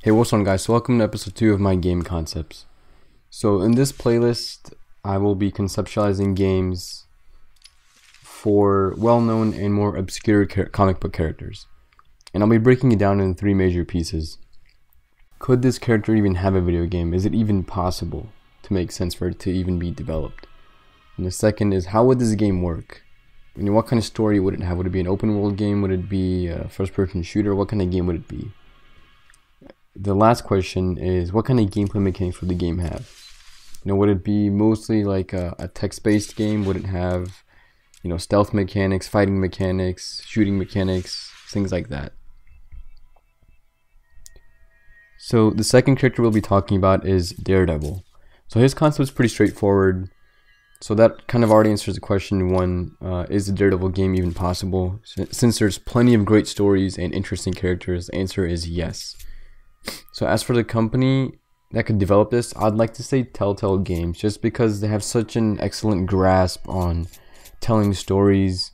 Hey, what's on, guys? So welcome to episode 2 of my game concepts. So in this playlist, I will be conceptualizing games for well-known and more obscure comic book characters. And I'll be breaking it down in 3 major pieces. Could this character even have a video game? Is it even possible to make sense for it to even be developed? And the second is, how would this game work? What kind of story would it have? Would it be an open world game? Would it be a first-person shooter? What kind of game would it be? The last question is, what kind of gameplay mechanics would the game have? Would it be mostly like a text-based game? Would it have, stealth mechanics, fighting mechanics, shooting mechanics, things like that? So the second character we'll be talking about is Daredevil. So his concept is pretty straightforward. So that kind of already answers the question 1, is the Daredevil game even possible? Since there's plenty of great stories and interesting characters, the answer is yes. So as for the company that could develop this, I'd like to say Telltale Games, just because they have such an excellent grasp on telling stories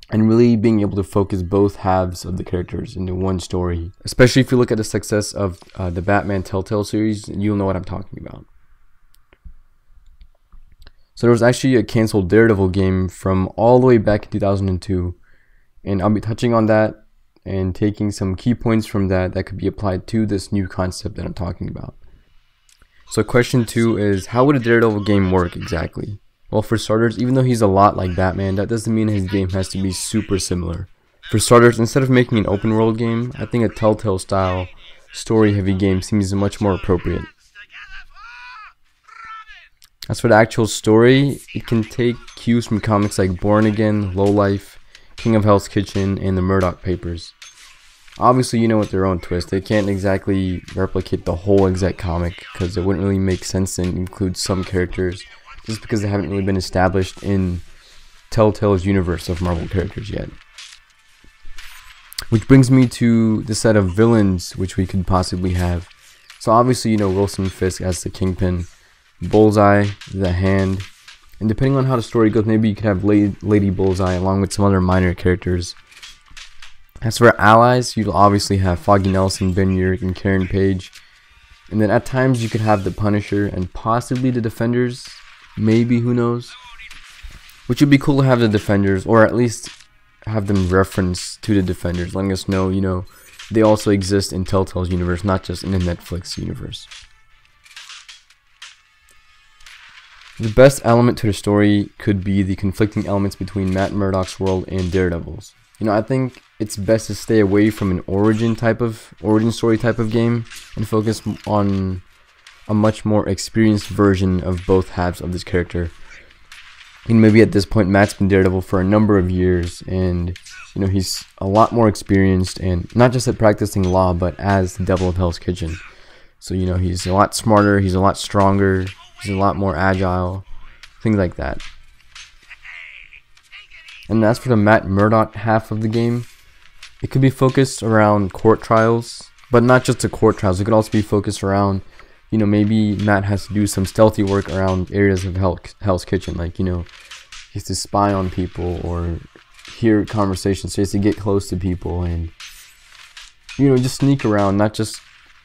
and really being able to focus both halves of the characters into one story. Especially if you look at the success of the Batman Telltale series, you'll know what I'm talking about. So there was actually a canceled Daredevil game from all the way back in 2002, and I'll be touching on that and taking some key points from that could be applied to this new concept that I'm talking about. So question 2 is, how would a Daredevil game work exactly? Well, for starters, even though he's a lot like Batman, that doesn't mean his game has to be super similar. For starters, instead of making an open world game, I think a Telltale style, story heavy game seems much more appropriate. As for the actual story, it can take cues from comics like Born Again, Lowlife, King of Hell's Kitchen, and the Murdoch Papers. Obviously, with their own twist. They can't exactly replicate the whole exact comic, because it wouldn't really make sense to include some characters, just because they haven't really been established in Telltale's universe of Marvel characters yet. Which brings me to the set of villains which we could possibly have. So obviously, Wilson Fisk as the Kingpin, Bullseye, the Hand, and depending on how the story goes, maybe you could have Lady Bullseye along with some other minor characters. As for allies, you'll obviously have Foggy Nelson, Ben Urich, and Karen Page. And then at times you could have the Punisher and possibly the Defenders. Maybe, who knows? Which would be cool to have the Defenders, or at least have them reference to the Defenders, letting us know, they also exist in Telltale's universe, not just in the Netflix universe. The best element to the story could be the conflicting elements between Matt Murdock's world and Daredevil's. I think it's best to stay away from an origin story type of game and focus on a much more experienced version of both halves of this character. Maybe at this point Matt's been Daredevil for a number of years, and he's a lot more experienced, and not just at practicing law, but as the Devil of Hell's Kitchen. So he's a lot smarter, he's a lot stronger, he's a lot more agile, things like that. And as for the Matt Murdock half of the game, it could be focused around court trials, but not just the court trials. It could also be focused around, maybe Matt has to do some stealthy work around areas of Hell's Kitchen, like, he has to spy on people or hear conversations, so he has to get close to people and, just sneak around, not just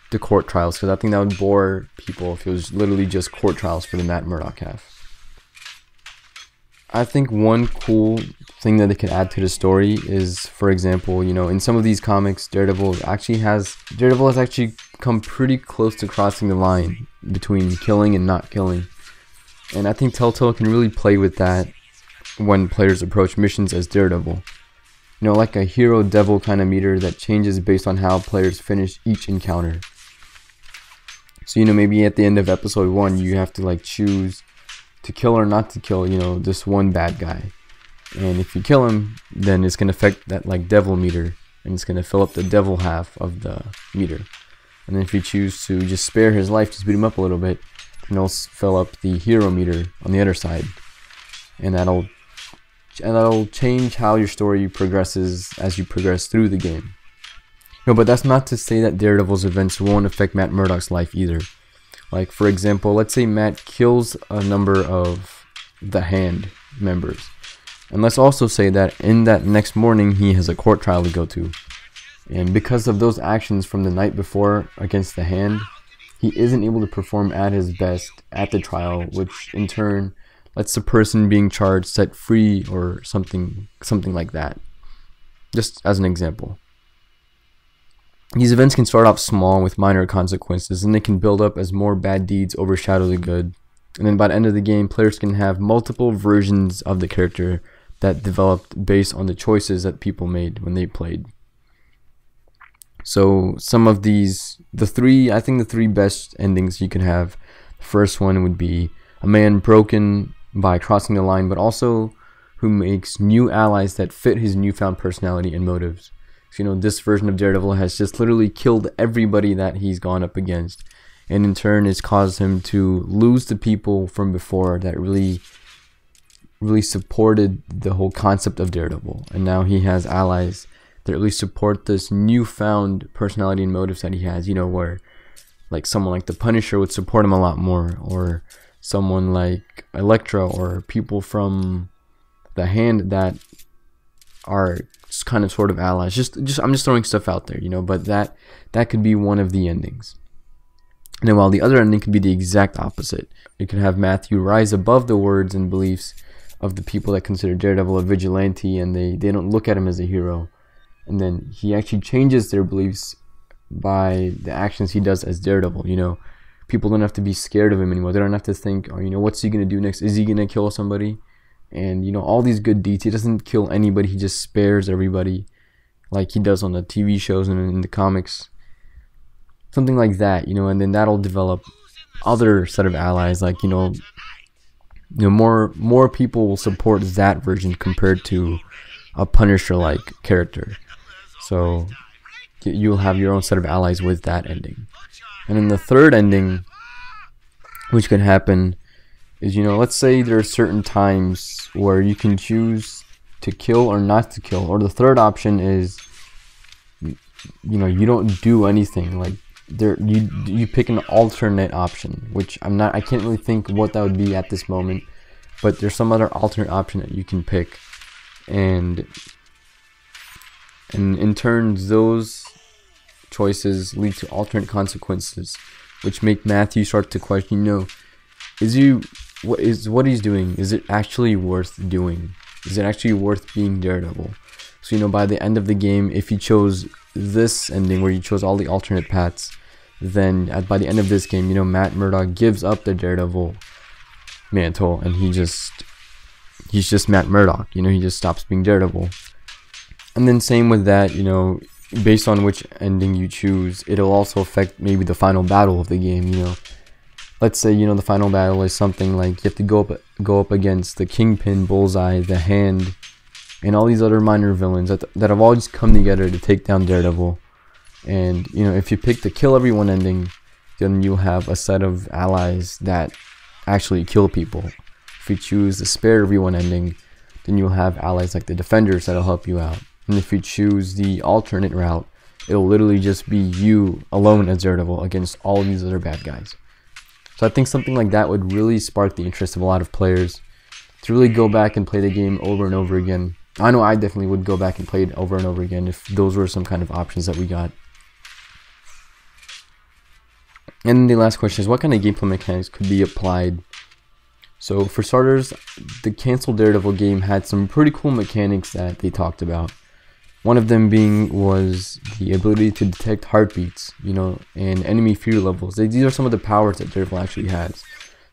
the court trials, because I think that would bore people if it was literally just court trials for the Matt Murdock half. I think one cool thing that they could add to the story is, for example, in some of these comics, Daredevil has actually come pretty close to crossing the line between killing and not killing. And I think Telltale can really play with that when players approach missions as Daredevil. Like a hero-devil kind of meter that changes based on how players finish each encounter. So, maybe at the end of episode 1, you have to choose to kill or not to kill, this one bad guy. And if you kill him, then it's going to affect that devil meter, and it's going to fill up the devil half of the meter. And then if you choose to just spare his life, just beat him up a little bit, then it'll fill up the hero meter on the other side. And that'll change how your story progresses as you progress through the game. But that's not to say that Daredevil's events won't affect Matt Murdock's life either. Like, for example, let's say Matt kills a number of the Hand members. And let's also say that in that next morning he has a court trial to go to. And because of those actions from the night before against the hand, he isn't able to perform at his best at the trial, which in turn lets the person being charged set free or something like that. Just as an example. These events can start off small with minor consequences, and they can build up as more bad deeds overshadow the good. And then by the end of the game, players can have multiple versions of the character that developed based on the choices that people made when they played. So some of these, the three best endings you can have. The first one would be a man broken by crossing the line, but also who makes new allies that fit his newfound personality and motives. So, this version of Daredevil has just literally killed everybody that he's gone up against, and in turn it's caused him to lose the people from before that really supported the whole concept of Daredevil. And now he has allies that really support this newfound personality and motives that he has, where like someone like the Punisher would support him a lot more, or someone like Elektra, or people from the Hand that are kind of sort of allies. I'm just throwing stuff out there, but that could be one of the endings. Now, while the other ending could be the exact opposite, it could have Matthew rise above the words and beliefs of the people that consider Daredevil a vigilante, and they don't look at him as a hero. And then he actually changes their beliefs by the actions he does as Daredevil. People don't have to be scared of him anymore. They don't have to think, what's he going to do next? Is he going to kill somebody? And, all these good deeds. He doesn't kill anybody. He just spares everybody like he does on the TV shows and in the comics. Something like that, and then that'll develop other set of allies. Like, more people will support that version compared to a Punisher-like character. So you'll have your own set of allies with that ending. And then the third ending, which can happen, is, let's say there are certain times where you can choose to kill or not to kill. Or the third option is, you don't do anything. Like, you pick an alternate option, which I can't really think what that would be at this moment. But there's some other alternate option that you can pick. And in turn, those choices lead to alternate consequences, which make Matthew start to question, what he's doing, is it actually worth doing? Is it actually worth being Daredevil? So, by the end of the game, if you chose this ending where you chose all the alternate paths, then by the end of this game, Matt Murdock gives up the Daredevil mantle, and he's just Matt Murdock. He just stops being Daredevil. And then same with that, based on which ending you choose, it'll also affect maybe the final battle of the game. Let's say, the final battle is something like you have to go up against the Kingpin, Bullseye, the Hand, and all these other minor villains that have all just come together to take down Daredevil. And, if you pick the kill everyone ending, then you'll have a set of allies that actually kill people. If you choose the spare everyone ending, then you'll have allies like the Defenders that'll help you out. And if you choose the alternate route, it'll literally just be you alone as Daredevil against all these other bad guys. So I think something like that would really spark the interest of a lot of players to really go back and play the game over and over again. I know I definitely would go back and play it over and over again if those were some kind of options that we got. And the last question is, what kind of gameplay mechanics could be applied? So for starters, the canceled Daredevil game had some pretty cool mechanics that they talked about. One of them was the ability to detect heartbeats, and enemy fear levels. These are some of the powers that Daredevil actually has.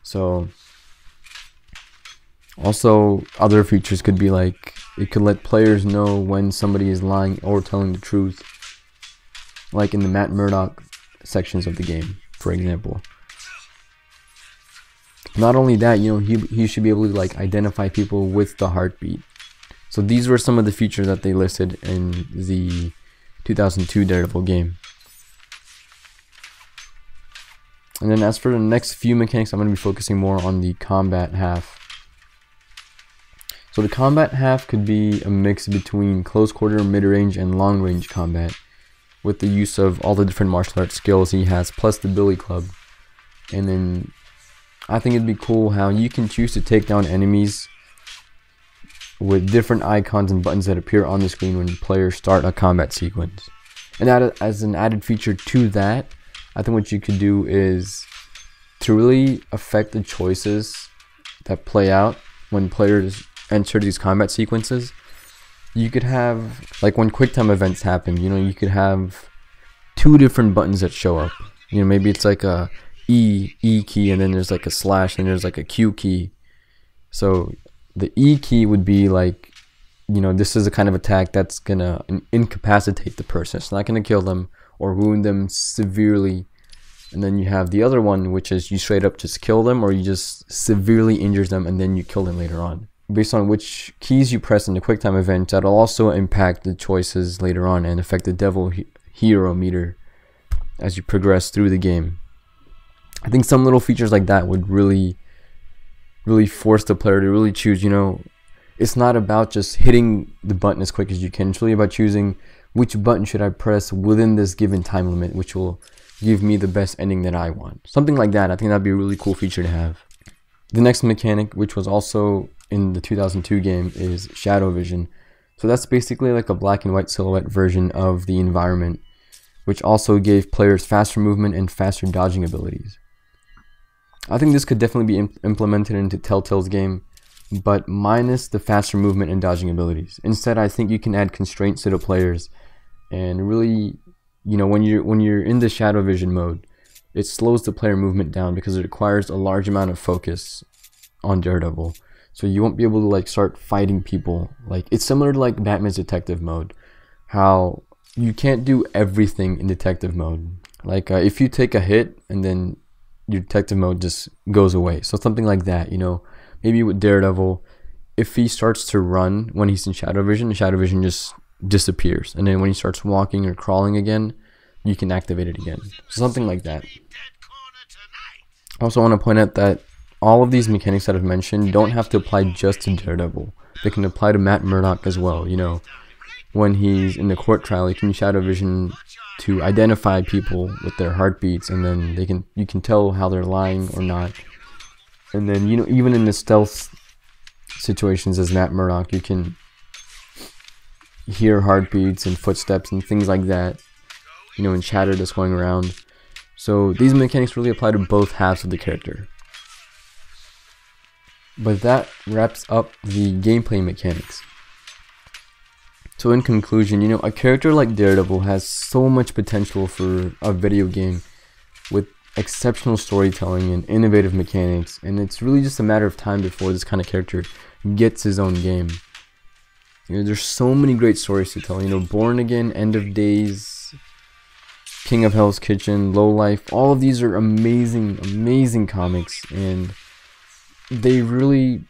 So also other features could be like, it could let players know when somebody is lying or telling the truth, like in the Matt Murdock sections of the game, for example. Not only that, he should be able to identify people with the heartbeat. So these were some of the features that they listed in the 2002 Daredevil game. And then as for the next few mechanics, I'm going to be focusing more on the combat half. So the combat half could be a mix between close quarter, mid-range, and long-range combat, with the use of all the different martial arts skills he has, plus the Billy Club. And then I think it'd be cool how you can choose to take down enemies with different icons and buttons that appear on the screen when players start a combat sequence. And as an added feature to that, I think what you could do is to really affect the choices that play out when players enter these combat sequences. You could have, like when quick time events happen, you know, you could have 2 different buttons that show up. You know, maybe it's like a E key, and then there's like a slash, and there's like a Q key. So the E key would be like, you know, this is a kind of attack that's gonna incapacitate the person. It's not gonna kill them or wound them severely. And then you have the other one, which is you straight up just kill them, or you just severely injure them and then you kill them later on. Based on which keys you press in the quick time event, that'll also impact the choices later on and affect the devil hero meter as you progress through the game. I think some little features like that would really force the player to really choose. You know, it's not about just hitting the button as quick as you can. It's really about choosing which button should I press within this given time limit, which will give me the best ending that I want. Something like that. I think that'd be a really cool feature to have. The next mechanic, which was also in the 2002 game, is shadow vision. So that's basically like a black and white silhouette version of the environment, which also gave players faster movement and faster dodging abilities. I think this could definitely be implemented into Telltale's game, but minus the faster movement and dodging abilities. Instead, I think you can add constraints to the players, and really, you know, when you're in the shadow vision mode, it slows the player movement down because it requires a large amount of focus on Daredevil. So you won't be able to like start fighting people. Like, it's similar to like Batman's detective mode, how you can't do everything in detective mode. Like if you take a hit and then your detective mode just goes away. So something like that, you know, maybe with Daredevil, if he starts to run when he's in shadow vision, the shadow vision just disappears, and then when he starts walking or crawling again, you can activate it again. Something like that. I also want to point out that all of these mechanics that I've mentioned don't have to apply just to Daredevil. They can apply to Matt Murdock as well. You know, when he's in the court trial, he can use shadow vision to identify people with their heartbeats, and then you can tell how they're lying or not. And then, you know, even in the stealth situations as Matt Murdock, you can hear heartbeats and footsteps and things like that, you know, and chatter that's going around. So these mechanics really apply to both halves of the character. But that wraps up the gameplay mechanics. So in conclusion, you know, a character like Daredevil has so much potential for a video game with exceptional storytelling and innovative mechanics, and it's really just a matter of time before this kind of character gets his own game. You know, there's so many great stories to tell. You know, Born Again, End of Days, King of Hell's Kitchen, Low Life, all of these are amazing comics, and they really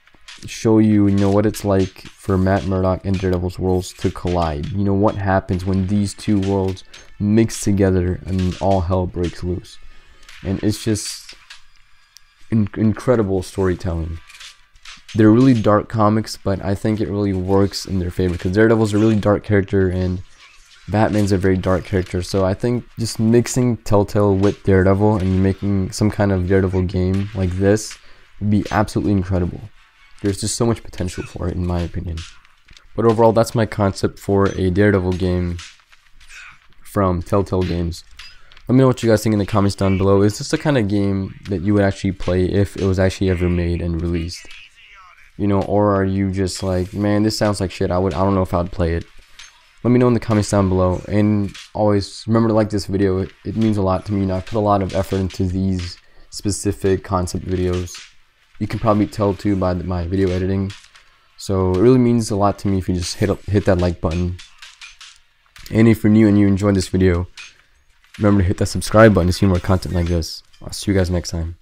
show you, you know, what it's like for Matt Murdock and Daredevil's worlds to collide. You know, what happens when these two worlds mix together and all hell breaks loose. And it's just incredible storytelling. They're really dark comics, but I think it really works in their favor because Daredevil's a really dark character and Batman's a very dark character. So I think just mixing Telltale with Daredevil and making some kind of Daredevil game like this would be absolutely incredible. There's just so much potential for it, in my opinion. But overall, that's my concept for a Daredevil game from Telltale Games. Let me know what you guys think in the comments down below. Is this the kind of game that you would actually play if it was actually ever made and released? You know, or are you just like, man, this sounds like shit, I don't know if I'd play it. Let me know in the comments down below. And always remember to like this video. It means a lot to me. You know, I put a lot of effort into these specific concept videos. You can probably tell too by my video editing. So it really means a lot to me if you just hit that like button. And if you're new and you enjoyed this video, remember to hit that subscribe button to see more content like this. I'll see you guys next time.